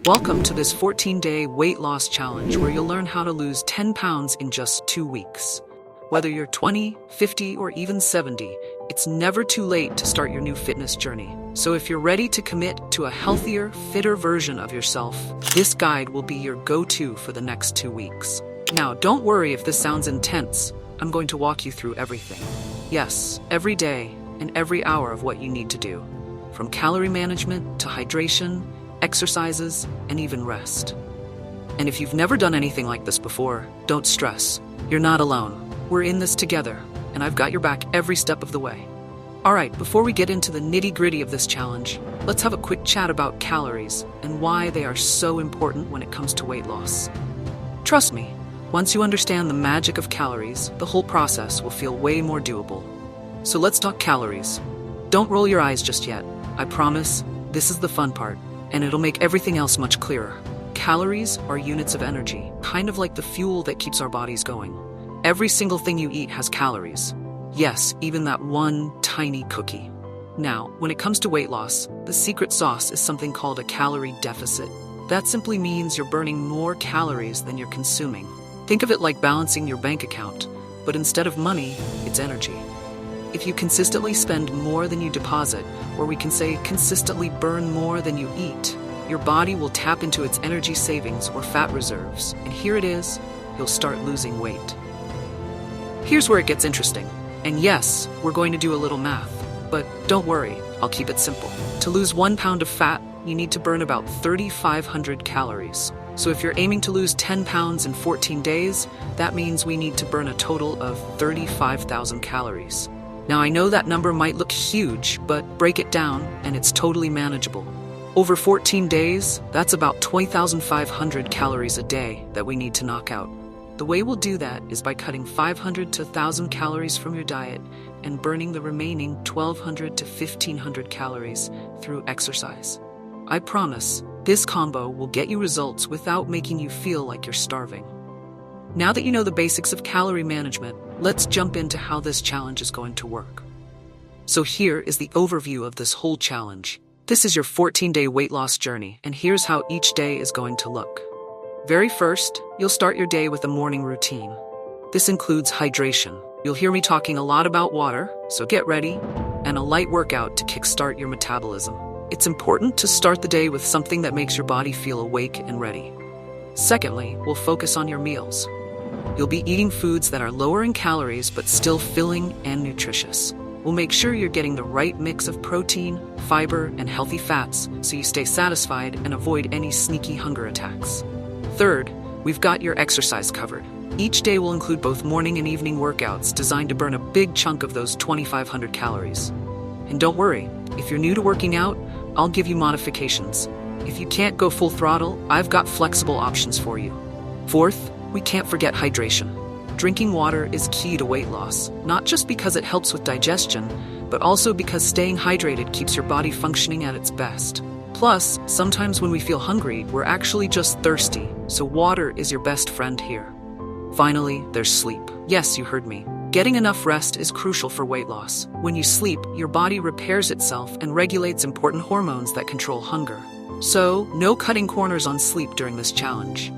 Welcome to this 14-day weight loss challenge where you'll learn how to lose 10 pounds in just 2 weeks. Whether you're 20, 50, or even 70, it's never too late to start your new fitness journey. So if you're ready to commit to a healthier, fitter version of yourself, this guide will be your go-to for the next 2 weeks. Now, don't worry if this sounds intense. I'm going to walk you through everything. Yes, every day and every hour of what you need to do. From calorie management to hydration, exercises, and even rest. And if you've never done anything like this before, don't stress. You're not alone. We're in this together, and I've got your back every step of the way. All right, before we get into the nitty-gritty of this challenge, let's have a quick chat about calories and why they are so important when it comes to weight loss. Trust me, once you understand the magic of calories, the whole process will feel way more doable. So let's talk calories. Don't roll your eyes just yet. I promise, this is the fun part, and it'll make everything else much clearer. Calories are units of energy, kind of like the fuel that keeps our bodies going. Every single thing you eat has calories. Yes, even that one tiny cookie. Now, when it comes to weight loss, the secret sauce is something called a calorie deficit. That simply means you're burning more calories than you're consuming. Think of it like balancing your bank account, but instead of money, it's energy. If you consistently spend more than you deposit, or we can say consistently burn more than you eat, your body will tap into its energy savings or fat reserves, and here it is, you'll start losing weight. Here's where it gets interesting. And yes, we're going to do a little math, but don't worry, I'll keep it simple. To lose 1 pound of fat, you need to burn about 3,500 calories. So if you're aiming to lose 10 pounds in 14 days, that means we need to burn a total of 35,000 calories. Now I know that number might look huge, but break it down and it's totally manageable. Over 14 days, that's about 20,500 calories a day that we need to knock out. The way we'll do that is by cutting 500 to 1,000 calories from your diet and burning the remaining 1,200 to 1,500 calories through exercise. I promise, this combo will get you results without making you feel like you're starving. Now that you know the basics of calorie management, let's jump into how this challenge is going to work. So here is the overview of this whole challenge. This is your 14-day weight loss journey, and here's how each day is going to look. Very first, you'll start your day with a morning routine. This includes hydration. You'll hear me talking a lot about water, so get ready, and a light workout to kickstart your metabolism. It's important to start the day with something that makes your body feel awake and ready. Secondly, we'll focus on your meals. You'll be eating foods that are lower in calories but still filling and nutritious. We'll make sure you're getting the right mix of protein, fiber, and healthy fats so you stay satisfied and avoid any sneaky hunger attacks. Third, we've got your exercise covered. Each day will include both morning and evening workouts designed to burn a big chunk of those 2,500 calories. And don't worry, if you're new to working out, I'll give you modifications. If you can't go full throttle, I've got flexible options for you. Fourth, we can't forget hydration. Drinking water is key to weight loss, not just because it helps with digestion, but also because staying hydrated keeps your body functioning at its best. Plus, sometimes when we feel hungry, we're actually just thirsty, so water is your best friend here. Finally, there's sleep. Yes, you heard me. Getting enough rest is crucial for weight loss. When you sleep, your body repairs itself and regulates important hormones that control hunger. So, no cutting corners on sleep during this challenge.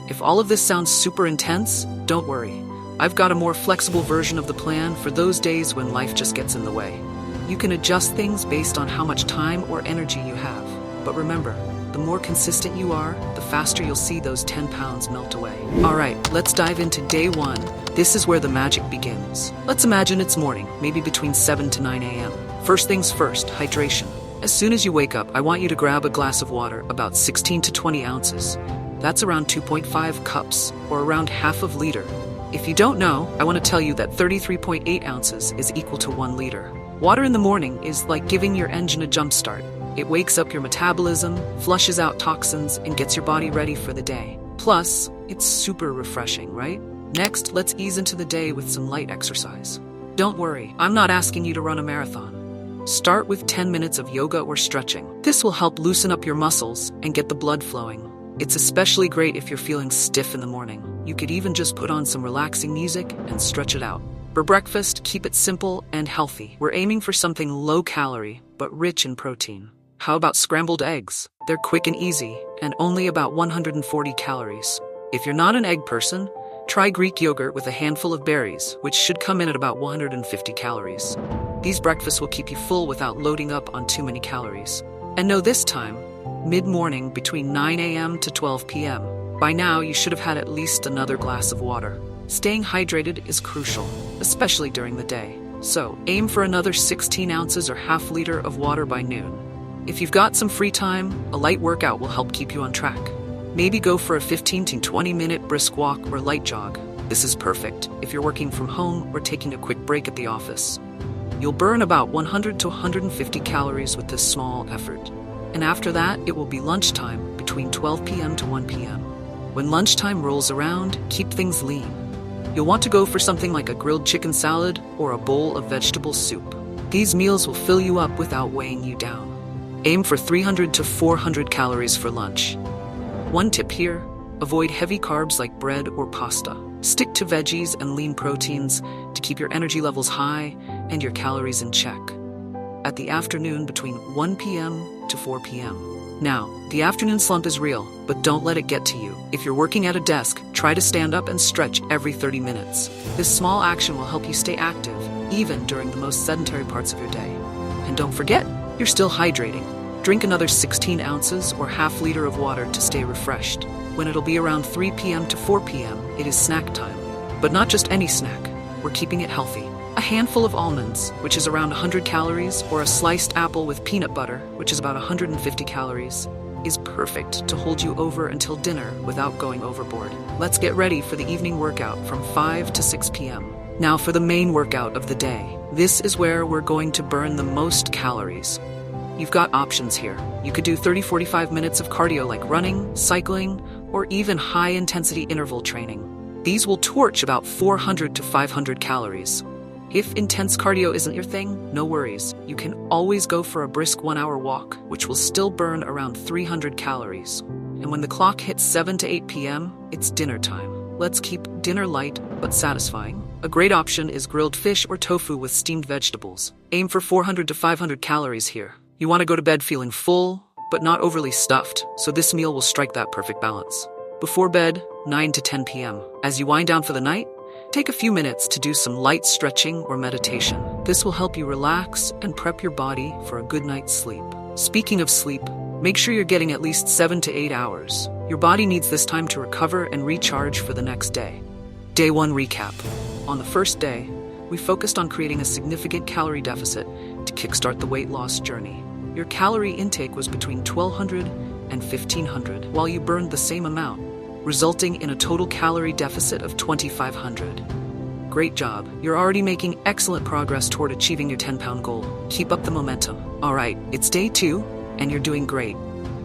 If all of this sounds super intense, don't worry. I've got a more flexible version of the plan for those days when life just gets in the way. You can adjust things based on how much time or energy you have. But remember, the more consistent you are, the faster you'll see those 10 pounds melt away. All right, let's dive into day 1. This is where the magic begins. Let's imagine it's morning, maybe between 7 to 9 a.m. First things first, hydration. As soon as you wake up, I want you to grab a glass of water, about 16 to 20 ounces. That's around 2.5 cups, or around half of liter. If you don't know, I want to tell you that 33.8 ounces is equal to 1 liter. Water in the morning is like giving your engine a jump start. It wakes up your metabolism, flushes out toxins, and gets your body ready for the day. Plus, it's super refreshing, right? Next, let's ease into the day with some light exercise. Don't worry, I'm not asking you to run a marathon. Start with 10 minutes of yoga or stretching. This will help loosen up your muscles and get the blood flowing. It's especially great if you're feeling stiff in the morning. You could even just put on some relaxing music and stretch it out. For breakfast, keep it simple and healthy. We're aiming for something low calorie, but rich in protein. How about scrambled eggs? They're quick and easy, and only about 140 calories. If you're not an egg person, try Greek yogurt with a handful of berries, which should come in at about 150 calories. These breakfasts will keep you full without loading up on too many calories. And know this time, mid-morning between 9 a.m. to 12 p.m. By now, you should have had at least another glass of water. Staying hydrated is crucial, especially during the day. So, aim for another 16 ounces or half liter of water by noon. If you've got some free time, a light workout will help keep you on track. Maybe go for a 15 to 20-minute brisk walk or light jog. This is perfect if you're working from home or taking a quick break at the office. You'll burn about 100 to 150 calories with this small effort. And after that, it will be lunchtime between 12 p.m. to 1 p.m. When lunchtime rolls around, keep things lean. You'll want to go for something like a grilled chicken salad or a bowl of vegetable soup. These meals will fill you up without weighing you down. Aim for 300 to 400 calories for lunch. One tip here, avoid heavy carbs like bread or pasta. Stick to veggies and lean proteins to keep your energy levels high and your calories in check. At the afternoon between 1 p.m. to 4 p.m. Now, the afternoon slump is real, but don't let it get to you. If you're working at a desk, try to stand up and stretch every 30 minutes. This small action will help you stay active, even during the most sedentary parts of your day. And don't forget, you're still hydrating. Drink another 16 ounces or half liter of water to stay refreshed. When it'll be around 3 p.m. to 4 p.m., it is snack time. But not just any snack. We're keeping it healthy. A handful of almonds, which is around 100 calories, or a sliced apple with peanut butter, which is about 150 calories, is perfect to hold you over until dinner without going overboard. Let's get ready for the evening workout from 5 to 6 p.m. Now for the main workout of the day. This is where we're going to burn the most calories. You've got options here. You could do 30-45 minutes of cardio like running, cycling, or even high-intensity interval training. These will torch about 400 to 500 calories. If intense cardio isn't your thing, no worries. You can always go for a brisk 1-hour walk, which will still burn around 300 calories. And when the clock hits 7 to 8 p.m., it's dinner time. Let's keep dinner light but satisfying. A great option is grilled fish or tofu with steamed vegetables. Aim for 400 to 500 calories here. You want to go to bed feeling full, but not overly stuffed, so this meal will strike that perfect balance. Before bed, 9 to 10 p.m. As you wind down for the night, take a few minutes to do some light stretching or meditation. This will help you relax and prep your body for a good night's sleep. Speaking of sleep, make sure you're getting at least 7 to 8 hours. Your body needs this time to recover and recharge for the next day. Day 1 recap. On the first day, we focused on creating a significant calorie deficit to kickstart the weight loss journey. Your calorie intake was between 1,200 and 1,500, while you burned the same amount, resulting in a total calorie deficit of 2,500. Great job. You're already making excellent progress toward achieving your 10-pound goal. Keep up the momentum. All right, it's day 2, and you're doing great.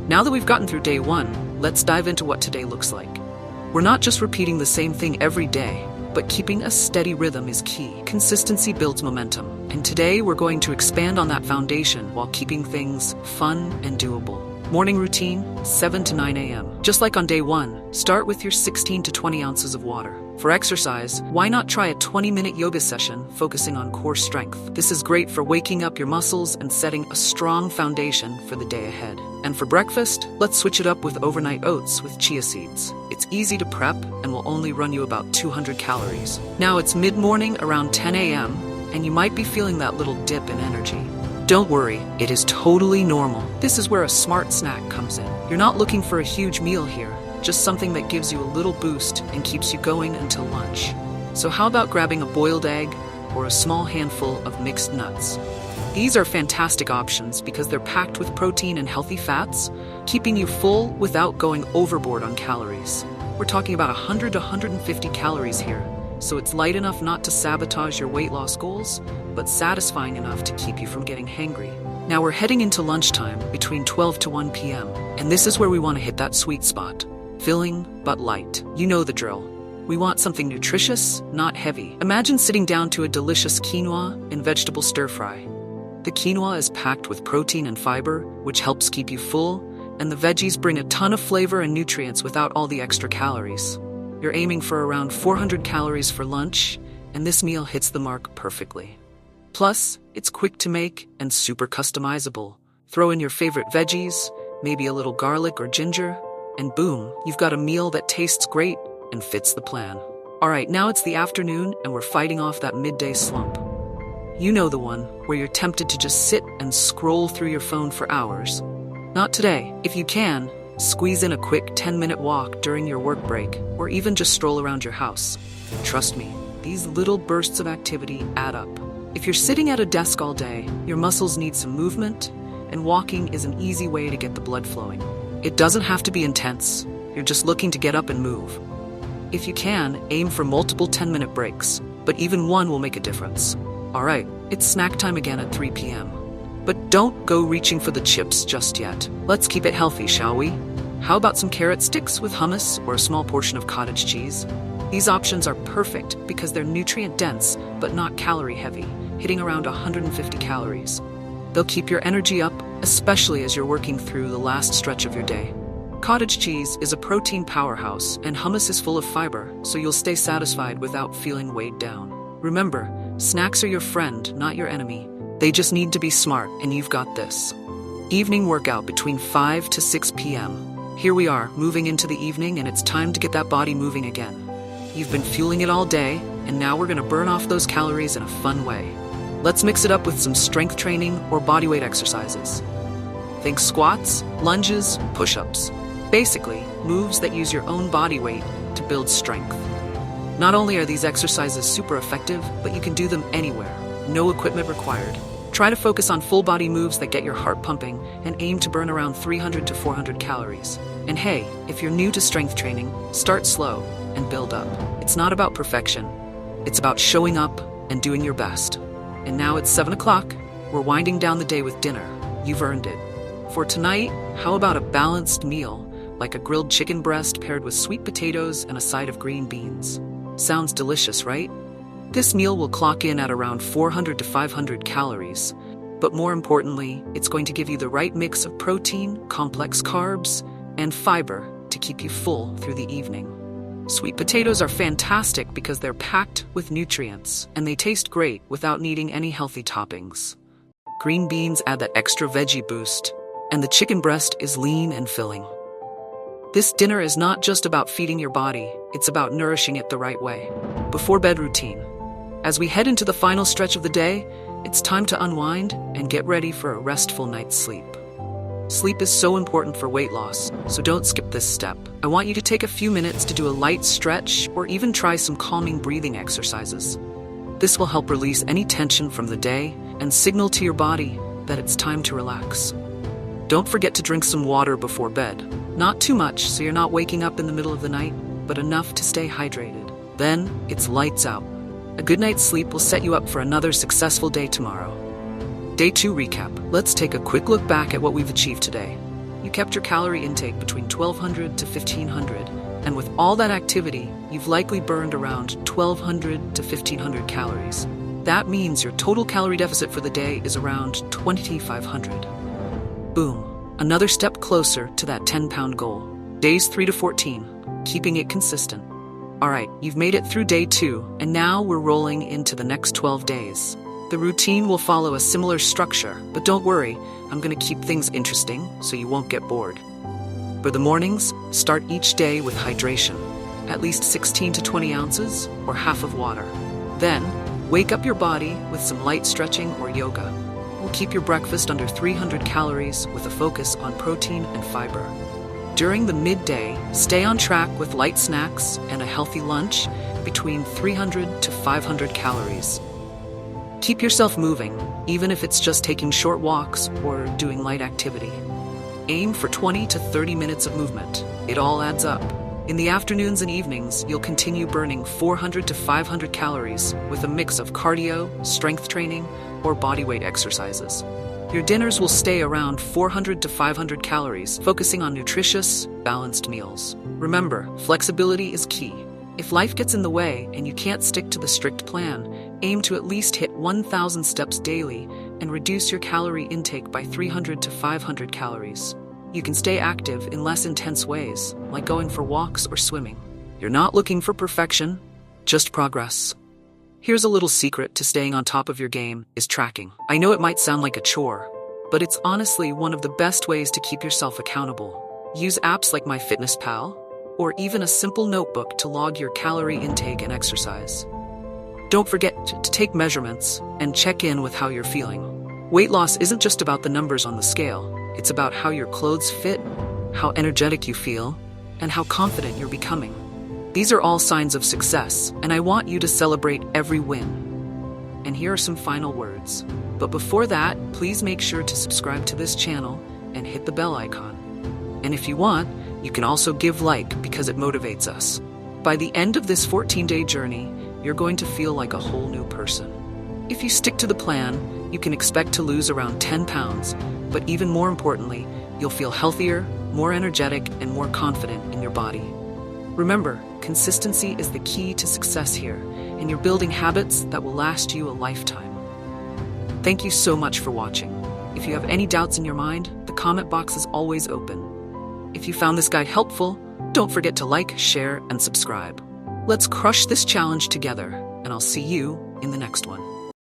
Now that we've gotten through day 1, let's dive into what today looks like. We're not just repeating the same thing every day, but keeping a steady rhythm is key. Consistency builds momentum, and today we're going to expand on that foundation while keeping things fun and doable. Morning routine, 7 to 9 a.m. Just like on day 1, start with your 16 to 20 ounces of water. For exercise, why not try a 20-minute yoga session focusing on core strength? This is great for waking up your muscles and setting a strong foundation for the day ahead. And for breakfast, let's switch it up with overnight oats with chia seeds. It's easy to prep and will only run you about 200 calories. Now it's mid-morning around 10 a.m. and you might be feeling that little dip in energy. Don't worry, it is totally normal. This is where a smart snack comes in. You're not looking for a huge meal here, just something that gives you a little boost and keeps you going until lunch. So how about grabbing a boiled egg or a small handful of mixed nuts? These are fantastic options because they're packed with protein and healthy fats, keeping you full without going overboard on calories. We're talking about 100 to 150 calories here, so it's light enough not to sabotage your weight loss goals, but satisfying enough to keep you from getting hangry. Now we're heading into lunchtime between 12 to 1 p.m., and this is where we want to hit that sweet spot. Filling, but light. You know the drill. We want something nutritious, not heavy. Imagine sitting down to a delicious quinoa and vegetable stir-fry. The quinoa is packed with protein and fiber, which helps keep you full, and the veggies bring a ton of flavor and nutrients without all the extra calories. You're aiming for around 400 calories for lunch, and this meal hits the mark perfectly. Plus, it's quick to make and super customizable, Throw in your favorite veggies, maybe a little garlic or ginger, and boom, you've got a meal that tastes great and fits the plan. All right, now it's the afternoon and we're fighting off that midday slump. You know the one where you're tempted to just sit and scroll through your phone for hours. Not today. If you can, squeeze in a quick 10-minute walk during your work break, or even just stroll around your house. Trust me, these little bursts of activity add up. If you're sitting at a desk all day, your muscles need some movement, and walking is an easy way to get the blood flowing. It doesn't have to be intense. You're just looking to get up and move. If you can, aim for multiple 10-minute breaks, but even one will make a difference. All right, it's snack time again at 3 p.m. But don't go reaching for the chips just yet. Let's keep it healthy, shall we? How about some carrot sticks with hummus or a small portion of cottage cheese? These options are perfect because they're nutrient-dense but not calorie-heavy, hitting around 150 calories. They'll keep your energy up, especially as you're working through the last stretch of your day. Cottage cheese is a protein powerhouse, and hummus is full of fiber, so you'll stay satisfied without feeling weighed down. Remember, snacks are your friend, not your enemy. They just need to be smart, and you've got this. Evening workout between 5 to 6 p.m. Here we are, moving into the evening, and it's time to get that body moving again. You've been fueling it all day, and now we're going to burn off those calories in a fun way. Let's mix it up with some strength training or bodyweight exercises. Think squats, lunges, push-ups. Basically, moves that use your own body weight to build strength. Not only are these exercises super effective, but you can do them anywhere. No equipment required. Try to focus on full body moves that get your heart pumping and aim to burn around 300 to 400 calories. And hey, if you're new to strength training, start slow and build up. It's not about perfection. It's about showing up and doing your best. And now it's 7 o'clock. We're winding down the day with dinner. You've earned it. For tonight, how about a balanced meal, like a grilled chicken breast paired with sweet potatoes and a side of green beans? Sounds delicious, right? This meal will clock in at around 400 to 500 calories, but more importantly, it's going to give you the right mix of protein, complex carbs, and fiber to keep you full through the evening. Sweet potatoes are fantastic because they're packed with nutrients, and they taste great without needing any healthy toppings. Green beans add that extra veggie boost, and the chicken breast is lean and filling. This dinner is not just about feeding your body, it's about nourishing it the right way. Before bed routine. As we head into the final stretch of the day, it's time to unwind and get ready for a restful night's sleep. Sleep is so important for weight loss, so don't skip this step. I want you to take a few minutes to do a light stretch or even try some calming breathing exercises. This will help release any tension from the day and signal to your body that it's time to relax. Don't forget to drink some water before bed. Not too much so you're not waking up in the middle of the night, but enough to stay hydrated. Then, it's lights out. A good night's sleep will set you up for another successful day tomorrow. Day 2 recap. Let's take a quick look back at what we've achieved today. You kept your calorie intake between 1,200 to 1,500, and with all that activity, you've likely burned around 1,200 to 1,500 calories. That means your total calorie deficit for the day is around 2,500. Boom, another step closer to that 10-pound goal. Days 3 to 14, keeping it consistent. All right, you've made it through day 2, and now we're rolling into the next 12 days. The routine will follow a similar structure, but don't worry, I'm going to keep things interesting so you won't get bored. For the mornings, start each day with hydration, at least 16 to 20 ounces or half of water. Then, wake up your body with some light stretching or yoga. We'll keep your breakfast under 300 calories with a focus on protein and fiber. During the midday, stay on track with light snacks and a healthy lunch between 300 to 500 calories. Keep yourself moving, even if it's just taking short walks or doing light activity. Aim for 20 to 30 minutes of movement. It all adds up. In the afternoons and evenings, you'll continue burning 400 to 500 calories with a mix of cardio, strength training, or bodyweight exercises. Your dinners will stay around 400 to 500 calories, focusing on nutritious, balanced meals. Remember, flexibility is key. If life gets in the way and you can't stick to the strict plan, aim to at least hit 1,000 steps daily and reduce your calorie intake by 300 to 500 calories. You can stay active in less intense ways, like going for walks or swimming. You're not looking for perfection, just progress. Here's a little secret to staying on top of your game is tracking. I know it might sound like a chore, but it's honestly one of the best ways to keep yourself accountable. Use apps like MyFitnessPal, or even a simple notebook to log your calorie intake and exercise. Don't forget to take measurements and check in with how you're feeling. Weight loss isn't just about the numbers on the scale, it's about how your clothes fit, how energetic you feel, and how confident you're becoming. These are all signs of success, and I want you to celebrate every win. And here are some final words. But before that, please make sure to subscribe to this channel and hit the bell icon. And if you want, you can also give like because it motivates us. By the end of this 14-day journey, you're going to feel like a whole new person. If you stick to the plan, you can expect to lose around 10 pounds, but even more importantly, you'll feel healthier, more energetic, and more confident in your body. Remember, consistency is the key to success here, and you're building habits that will last you a lifetime. Thank you so much for watching. If you have any doubts in your mind, the comment box is always open. If you found this guide helpful, don't forget to like, share, and subscribe. Let's crush this challenge together, and I'll see you in the next one.